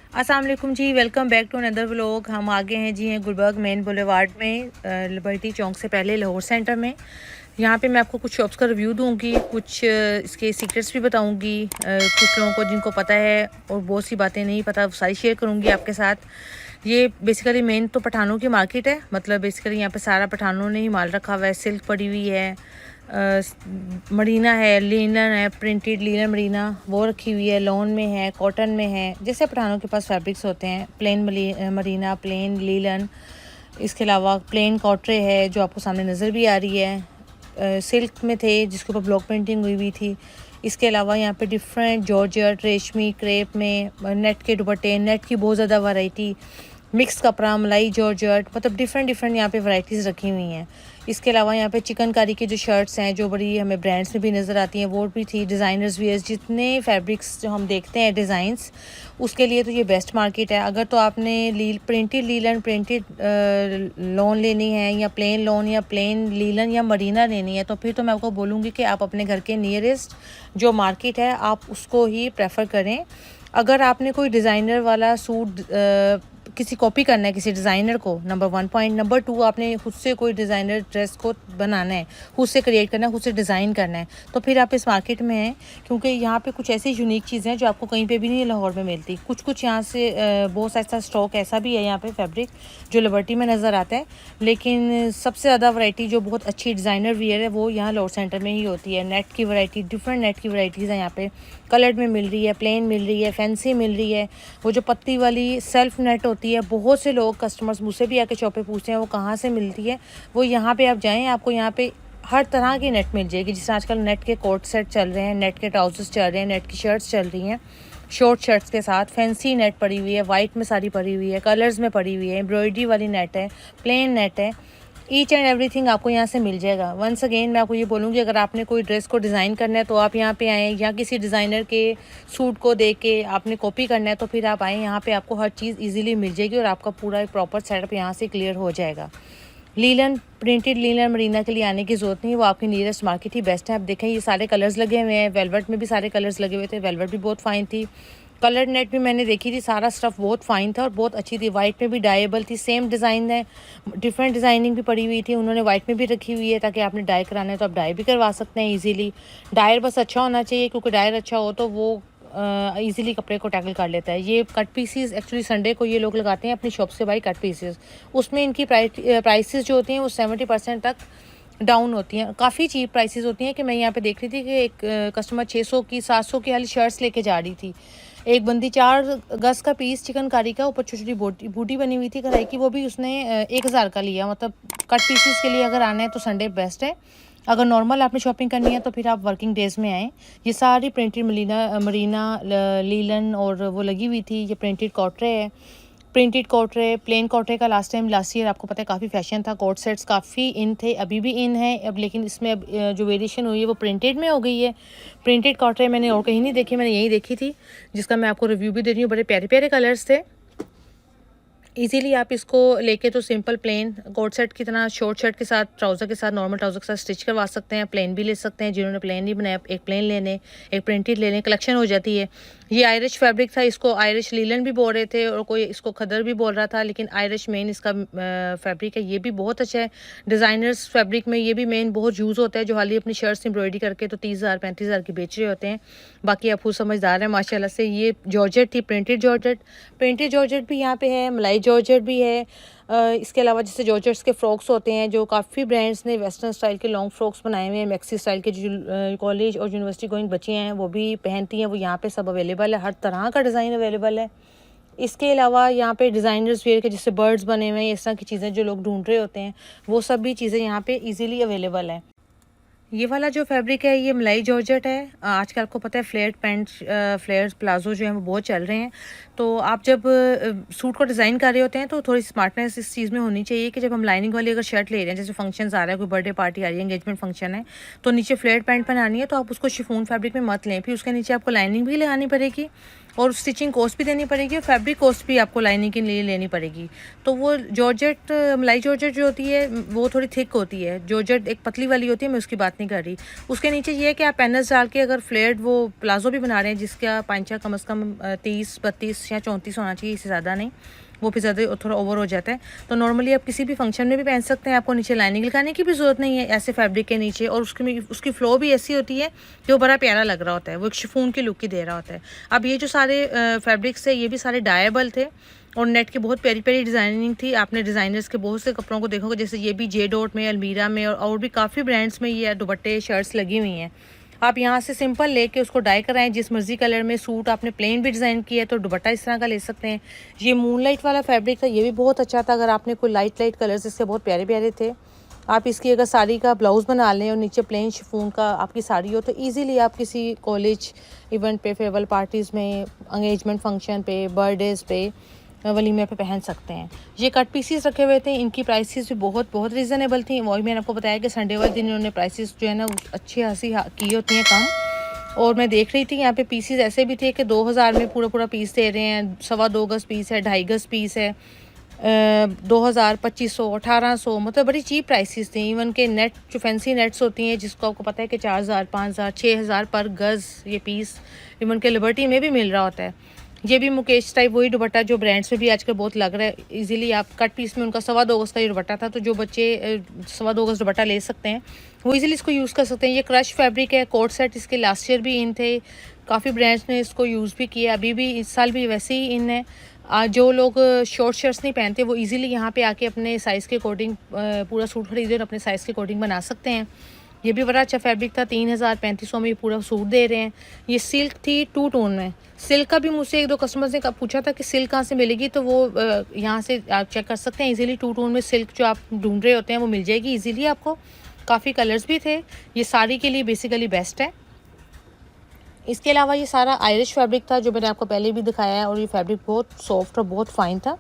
अस्सलाम वालेकुम जी, welcome back to another vlog. हम आगे हैं जी हैं गुलबर्ग मेन बुलेवार्ड में, लिबर्टी चौक से पहले लाहौर सेंटर में। यहाँ पे मैं आपको कुछ शॉप्स का रिव्यू दूंगी, कुछ इसके सीक्रेट्स भी बताऊंगी। कुछ लोगों को जिनको पता है और बहुत सी बातें नहीं पता, वो सारी शेयर करूंगी आपके साथ। ये बेसिकली मेन तो पठानों की मार्केट है, मतलब बेसिकली यहाँ पे सारा पठानों ने ही माल रखा हुआ है। सिल्क पड़ी हुई है, मरीना है, लिनन है, प्रिंटेड लिनन मरीना वो रखी हुई है, लॉन में है, कॉटन में है, जैसे पठानों के पास फैब्रिक्स होते हैं। प्लेन मरीना, प्लेन लीलन, इसके अलावा प्लेन कॉटरे है जो आपको सामने नज़र भी आ रही है। सिल्क में थे जिसके ऊपर ब्लॉक पेंटिंग हुई हुई थी। इसके अलावा यहाँ पे डिफरेंट जॉर्जेट, रेशमी, क्रेप में नेट के दुपट्टे, नेट की बहुत ज़्यादा वैरायटी, मिक्स कपड़ा, मलाई जॉर्जेट, मतलब डिफरेंट यहाँ पे वैरायटीज़ रखी हुई हैं। इसके अलावा यहाँ पे चिकनकारी की जो शर्ट्स हैं जो बड़ी हमें ब्रांड्स में भी नज़र आती हैं वो भी थी। डिज़ाइनर्स वियर्स, जितने फैब्रिक्स जो हम देखते हैं डिज़ाइंस, उसके लिए तो ये बेस्ट मार्केट है। अगर तो आपने प्रिंटेड लीलन, प्रिंटेड लॉन लेनी है, या प्लेन लॉन, या प्लेन लीलन, या मरीना लेनी है, तो फिर तो मैं आपको बोलूँगी कि आप अपने घर के नियरेस्ट जो मार्केट है आप उसको ही प्रेफर करें। अगर आपने कोई डिज़ाइनर वाला सूट किसी कॉपी करना है किसी डिज़ाइनर को, नंबर 1 पॉइंट, नंबर 2 आपने खुद से कोई डिज़ाइनर ड्रेस को बनाना है, खुद से क्रिएट करना है, खुद से डिज़ाइन करना है, तो फिर आप इस मार्केट में हैं। क्योंकि यहाँ पे कुछ ऐसी यूनिक चीज़ें हैं जो आपको कहीं पे भी नहीं लाहौर में मिलती। कुछ यहाँ से बहुत ऐसा स्टॉक ऐसा भी है यहाँ पे फैब्रिक जो लिबर्टी में नज़र आता है, लेकिन सबसे ज़्यादा वैरायटी जो बहुत अच्छी डिज़ाइनर वियर है वो यहाँ लाहौर सेंटर में ही होती है। नेट की वैरायटी, डिफरेंट नेट की वैरायटीज़ हैं यहाँ पे। कलर्ड में मिल रही है, प्लेन मिल रही है, फैंसी मिल रही है। वो जो पत्ती वाली सेल्फ नेट होती है, बहुत से लोग कस्टमर्स मुझसे भी आके शॉप पे पूछते हैं वो कहाँ से मिलती है। वो यहाँ पे आप जाएं, आपको यहाँ पे हर तरह की नेट मिल जाएगी। जिससे आजकल नेट के कोट सेट चल रहे हैं, नेट के ट्राउजर्स चल रहे हैं, नेट की शर्ट्स चल रही हैं, शॉर्ट शर्ट्स के साथ फैंसी नेट पड़ी हुई है, वाइट में सारी पड़ी हुई है, कलर्स में पड़ी हुई है, एम्ब्रॉयडरी वाली नेट है, प्लेन नेट है। ईच एंड एवरीथिंग आपको यहाँ से मिल जाएगा। वंस अगेन मैं आपको ये बोलूँगी, अगर आपने कोई ड्रेस को डिज़ाइन करना है तो आप यहाँ पे आएँ, या किसी डिज़ाइनर के सूट को देख के आपने कॉपी करना है तो फिर आप आएँ। यहाँ पे आपको हर चीज़ इजीली मिल जाएगी और आपका पूरा एक प्रॉपर सेटअप यहाँ से क्लियर हो जाएगा। लीलन, प्रिंटेड लीलन मरीना के लिए आने की ज़रूरत नहीं है, वो आपकी नियरेस्ट मार्केट ही बेस्ट है। आप देखें ये सारे कलर्स लगे हुए हैं, वेलवेट में भी सारे कलर्स लगे हुए थे, वेलवेट भी बहुत फाइन थी। कलर नेट भी मैंने देखी थी, सारा स्टफ़ बहुत फाइन था और बहुत अच्छी थी। वाइट में भी डाइएबल थी, सेम डिज़ाइन है, डिफरेंट डिज़ाइनिंग भी पड़ी हुई थी, उन्होंने वाइट में भी रखी हुई है ताकि आपने डाई कराना है तो आप डाई भी करवा सकते हैं ईजीली। डायर बस अच्छा होना चाहिए, क्योंकि डायर अच्छा हो तो वो ईजिली कपड़े को टैकल कर लेता है। ये कट पीसीज एक्चुअली संडे को ये लोग लगाते हैं अपनी शॉप से बाई कट पीसेस। उसमें इनकी प्राइसेस जो होती हैं वो 70% तक डाउन होती हैं। काफ़ी चीप प्राइसेस होती हैं कि मैं यहाँ पे देख रही थी कि एक कस्टमर 600 की 700 की वाली शर्ट्स लेके जा रही थी। एक बंदी 4 गज का पीस चिकनकारी का, ऊपर छोटी छोटी बूटी बनी हुई थी कढ़ाई की, वो भी उसने 1000 का लिया। मतलब कट पीसेस के लिए अगर आना है तो संडे बेस्ट है। अगर नॉर्मल आपने शॉपिंग करनी है तो फिर आप वर्किंग डेज़ में आएँ। ये सारी प्रिंटेड मरीना लीलन और वो लगी हुई थी। ये प्रिंटेड कॉटरे है, प्रिंटेड कॉटरे, प्लेन कॉटरे का लास्ट ईयर आपको पता है काफ़ी फैशन था। कोट सेट्स काफ़ी इन थे, अभी भी इन है अब, लेकिन इसमें अब जो वेरिएशन हुई है वो प्रिंटेड में हो गई है। प्रिंटेड कॉटरे मैंने और कहीं नहीं देखी, मैंने यही देखी थी, जिसका मैं आपको रिव्यू भी दे रही हूँ। बड़े प्यारे प्यारे कलर्स थे। इजीली आप इसको लेके तो सिंपल प्लेन कोट सेट की तरह शॉर्ट शर्ट के साथ, ट्राउज़र के साथ, नॉर्मल ट्राउज़र के साथ स्टिच करवा सकते हैं। प्लेन भी ले सकते हैं, जिन्होंने प्लेन नहीं बनाया एक प्लेन ले लें, एक प्रिंटेड ले लें, कलेक्शन हो जाती है। ये आयरिश फैब्रिक था, इसको आयरिश लीलन भी बोल रहे थे और कोई इसको खदर भी बोल रहा था, लेकिन आयरिश मेन इसका फैब्रिक है। ये भी बहुत अच्छा है। डिज़ाइनर्स फैब्रिक में ये भी मेन बहुत यूज़ होता है, जो हाल ही अपनी शर्ट्स एम्ब्रॉयडरी करके तो 30,000 35,000 की बेच रहे होते हैं। बाकी आप खुद समझदार हैं माशाल्लाह से। ये जॉर्जेट थी, प्रिंटेड जॉर्जेट भी यहाँ पे है, मलाई जॉर्जेट भी है। इसके अलावा जैसे जॉर्जेट्स के फ्रॉक्स होते हैं, जो काफ़ी ब्रांड्स ने वेस्टर्न स्टाइल के लॉन्ग फ्रॉक्स बनाए हुए हैं, मैक्सी स्टाइल के, जो कॉलेज और यूनिवर्सिटी गोइंग बच्चियाँ हैं वो भी पहनती हैं, वो यहाँ पे सब अवेलेबल है। हर तरह का डिज़ाइन अवेलेबल है। इसके अलावा यहाँ पे डिज़ाइनर्स वेयर के जैसे बर्ड्स बने हुए हैं, इस तरह की चीज़ें जो लोग ढूंढ रहे होते हैं, वो सब भी चीज़ें यहाँ पे ईजिली अवेलेबल है। ये वाला जो फैब्रिक है ये मलाई जॉर्जेट है। आजकल आपको पता है फ्लेयर पैंट, फ्लेयर प्लाजो जो है वो बहुत चल रहे हैं। तो आप जब सूट को डिज़ाइन कर रहे होते हैं तो थोड़ी स्मार्टनेस इस चीज़ में होनी चाहिए कि जब हम लाइनिंग वाली अगर शर्ट ले रहे हैं, जैसे फंक्शंस आ रहा है, कोई बर्थडे पार्टी आ रही है, एंगेजमेंट फंक्शन है, तो नीचे फ्लेयर पैंट बनानी है तो आप उसको शिफॉन फैब्रिक में मत लें, फिर उसके नीचे आपको लाइनिंग भी लगानी पड़ेगी और स्टिचिंग कॉस्ट भी देनी पड़ेगी और फैब्रिक कॉस्ट भी आपको लाइनिंग के लिए लेनी पड़ेगी। तो वो जॉर्जेट, मलाई जॉर्जेट जो होती है वो थोड़ी थिक होती है, जॉर्जेट एक पतली वाली होती है, मैं उसकी बात नहीं कर रही। उसके नीचे ये है कि आप पैनल्स डाल के अगर फ्लेयर्ड वो प्लाजो भी बना रहे हैं जिसका पांचा कम से कम 30, 32 या 34 होना चाहिए, इससे ज़्यादा नहीं, वो फिर ज़्यादा थोड़ा ओवर हो जाता है। तो नॉर्मली आप किसी भी फंक्शन में भी पहन सकते हैं, आपको नीचे लाइनिंग लगाने की भी ज़रूरत नहीं है ऐसे फैब्रिक के नीचे। और उसकी फ्लो भी ऐसी होती है कि वो बड़ा प्यारा लग रहा होता है, वो एक शिफॉन की लुक ही दे रहा होता है। अब ये जो सारे फैब्रिक्स है ये भी सारे डायबल थे और नेट की बहुत प्यारी प्यारी डिज़ाइनिंग थी। आपने डिज़ाइनर्स के बहुत से कपड़ों को देखोगे, जैसे ये भी जे डॉट में, अलमीरा में और भी काफ़ी ब्रांड्स में ये दुपट्टे शर्ट्स लगी हुई हैं। आप यहाँ से सिंपल लेके उसको डाई कराएं जिस मर्जी कलर में। सूट आपने प्लेन भी डिज़ाइन किया है तो दुपट्टा इस तरह का ले सकते हैं। ये मूनलाइट वाला फैब्रिक था, ये भी बहुत अच्छा था। अगर आपने कोई लाइट कलर्स इसके बहुत प्यारे प्यारे थे, आप इसकी अगर साड़ी का ब्लाउज़ बना लें और नीचे प्लेन शिफॉन का आपकी साड़ी हो तो इजीली आप किसी कॉलेज इवेंट पे, फेयरवेल पार्टीज़ में, एंगेजमेंट फंक्शन पे, बर्थडेज़ पे, वलीमे पे पहन सकते हैं। ये कट पीसीस रखे हुए थे, इनकी प्राइसेस भी बहुत रीज़नेबल थी। वही मैंने आपको बताया कि संडे वाले दिन इन्होंने प्राइसेस जो है ना अच्छी खासी की होती हैं कम। और मैं देख रही थी यहाँ पे पीसीस ऐसे भी थे कि 2000 में पूरा पीस दे रहे हैं, 2.25 गज पीस है, 2.5 गज पीस है, 2000, 2500, 1800, मतलब बड़ी चीप प्राइसेस थी। इवन के नेट जो फैंसी नेट्स होती हैं जिसको आपको पता है कि 4000, 5000, 6000 पर गज़ ये पीस इवन के लिबर्टी में भी मिल रहा होता है। ये भी मुकेश टाइप वही दुपट्टा जो ब्रांड्स में भी आजकल बहुत लग रहा है। इजीली आप कट पीस में उनका 2.25 गज का ये दुपट्टा था, तो जो बच्चे 2.25 गज दुपट्टा ले सकते हैं वो इजीली इसको यूज़ कर सकते हैं। ये क्रश फैब्रिक है, कोट सेट इसके लास्ट ईयर भी इन थे, काफ़ी ब्रांड्स ने इसको यूज़ भी किया, अभी भी इस साल भी वैसे ही इन है। जो लोग शॉर्ट शर्ट्स नहीं पहनते वो इजीली यहाँ पे आके अपने साइज़ के अकॉर्डिंग पूरा सूट खरीदे और अपने साइज़ के अकॉर्डिंग बना सकते हैं। ये भी बड़ा अच्छा फैब्रिक था, 3000-3500 में ये पूरा सूट दे रहे हैं। ये सिल्क थी 2 टोन में। सिल्क का भी मुझसे 1-2 कस्टमर्स ने पूछा था कि सिल्क कहाँ से मिलेगी, तो वो यहाँ से आप चेक कर सकते हैं इजीली। 2 टोन में सिल्क जो आप ढूंढ रहे होते हैं वो मिल जाएगी इजीली आपको। काफ़ी कलर्स भी थे, ये साड़ी के लिए बेसिकली बेस्ट है। इसके अलावा ये सारा आयरिश फैब्रिक था जो मैंने आपको पहले भी दिखाया है, और ये फैब्रिक बहुत सॉफ्ट और बहुत फाइन था।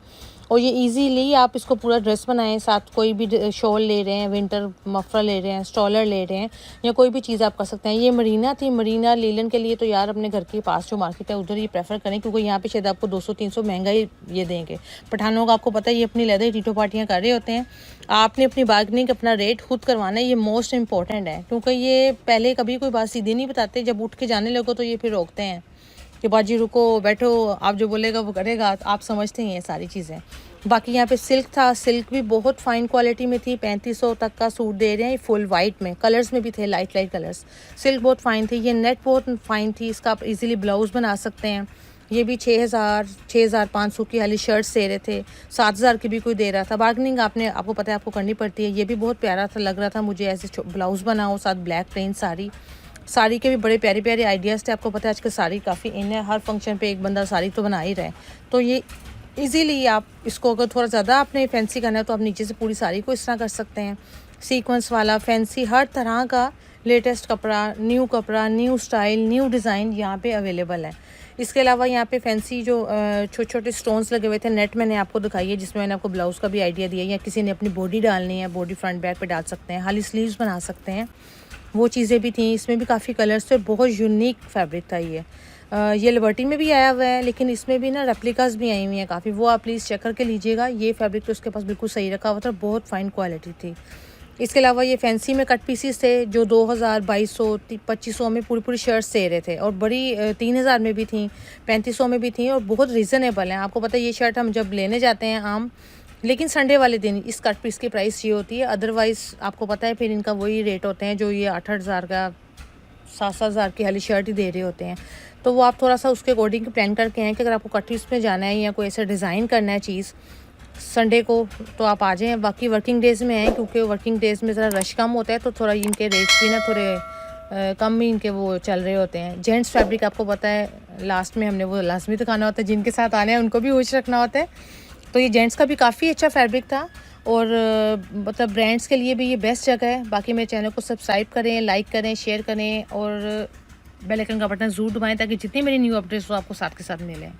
और ये इजीली आप इसको पूरा ड्रेस बनाएं, साथ कोई भी शॉल ले रहे हैं, विंटर मफलर ले रहे हैं, स्टॉलर ले रहे हैं, या कोई भी चीज़ आप कर सकते हैं। ये मरीना थी, मरीना लीलन के लिए तो यार अपने घर के पास जो मार्केट है उधर ये प्रेफर करें, क्योंकि यहाँ पे शायद आपको 200-300 महंगा ही ये देंगे। पठानों का आपको पता है ये अपनी लेदर टीटो पार्टियाँ कर रहे होते हैं। आपने अपनी बार्गेनिंग अपना रेट खुद करवाना है, ये मोस्ट इंपॉर्टेंट है, क्योंकि ये पहले कभी कोई बात सीधी नहीं बताते, जब उठ के जाने लगो तो ये फिर रोकते हैं कि बाजी रुको, बैठो, आप जो बोलेगा वो करेगा। आप समझते हैं ये सारी चीज़ें। बाकी यहाँ पे सिल्क था, सिल्क भी बहुत फाइन क्वालिटी में थी, 3500 तक का सूट दे रहे हैं फुल वाइट में। कलर्स में भी थे लाइट कलर्स, सिल्क बहुत फाइन थी। ये नेट बहुत फाइन थी, इसका आप इजीली ब्लाउज बना सकते हैं। ये भी 6500 की हाली शर्ट्स दे रहे थे, 7000 की भी कोई दे रहा था। बार्गेनिंग आपको पता है आपको करनी पड़ती है। ये भी बहुत प्यारा था, लग रहा था मुझे ऐसे ब्लाउज बनाओ साथ ब्लैक प्लेन साड़ी के भी बड़े प्यारे प्यारे आइडियाज़ थे। आपको पता है आजकल साड़ी काफ़ी इन है, हर फंक्शन पे एक बंदा साड़ी तो बना ही रहा है। तो ये इजीली आप इसको अगर थोड़ा ज़्यादा आपने फैंसी करना है तो आप नीचे से पूरी साड़ी को इस तरह कर सकते हैं। सीक्वेंस वाला फैंसी हर तरह का लेटेस्ट कपड़ा, न्यू स्टाइल, न्यू डिज़ाइन यहाँ पे अवेलेबल है। इसके अलावा यहाँ पे फैंसी जो छोटे छोटे स्टोन्स लगे हुए थे, नेट मैंने आपको दिखाई है, जिसमें मैंने आपको ब्लाउज़ का भी आइडिया दिया, या किसी ने अपनी बॉडी डालनी है, बॉडी फ्रंट बैक पे डाल सकते हैं, हाली स्लीव्स बना सकते हैं, वो चीज़ें भी थी। इसमें भी काफ़ी कलर्स थे, बहुत यूनिक फैब्रिक था ये लिबर्टी में भी आया हुआ है, लेकिन इसमें भी ना रेप्लिकास भी आई हुई हैं काफ़ी, वो आप प्लीज़ चेक करके लीजिएगा। ये फैब्रिक तो उसके पास बिल्कुल सही रखा हुआ था, बहुत फाइन क्वालिटी थी। इसके अलावा ये फैंसी में कट पीसीस थे जो 2000, 2200, 2500 में पूरी शर्ट्स दे रहे थे, और बड़ी 3000 में भी थी, 3500 में भी थी, और बहुत रीज़नेबल है। आपको पता है ये शर्ट हम जब लेने जाते हैं आम, लेकिन संडे वाले दिन इस कट पीस की प्राइस ये होती है, अदरवाइज़ आपको पता है फिर इनका वही रेट होते हैं जो ये 8-8 हज़ार का, 7-7 हज़ार की हाली शर्ट ही दे रहे होते हैं। तो वो आप थोड़ा सा उसके अकॉर्डिंग प्लान करके आएँ कि अगर आपको कट पीस में जाना है या कोई ऐसा डिज़ाइन करना है चीज़ संडे को, तो आप आ जाएँ। बाकी वर्किंग डेज़ में आएँ, क्योंकि वर्किंग डेज़ में ज़रा रश कम होता है, तो थोड़ा इनके रेट्स भी ना थोड़े कम ही इनके वो चल रहे होते हैं। जेंट्स फैब्रिक आपको पता है लास्ट में हमने वो लाजमी दिखाना होता है, जिनके साथ आने हैं उनको भी होश रखना होता है। तो ये जेंट्स का भी काफ़ी अच्छा फैब्रिक था, और मतलब ब्रांड्स के लिए भी ये बेस्ट जगह है। बाकी मेरे चैनल को सब्सक्राइब करें, लाइक करें, शेयर करें, और बेल आइकन का बटन ज़रूर दबाएं ताकि जितनी मेरी न्यू अपडेट्स हो आपको साथ के साथ मिलें।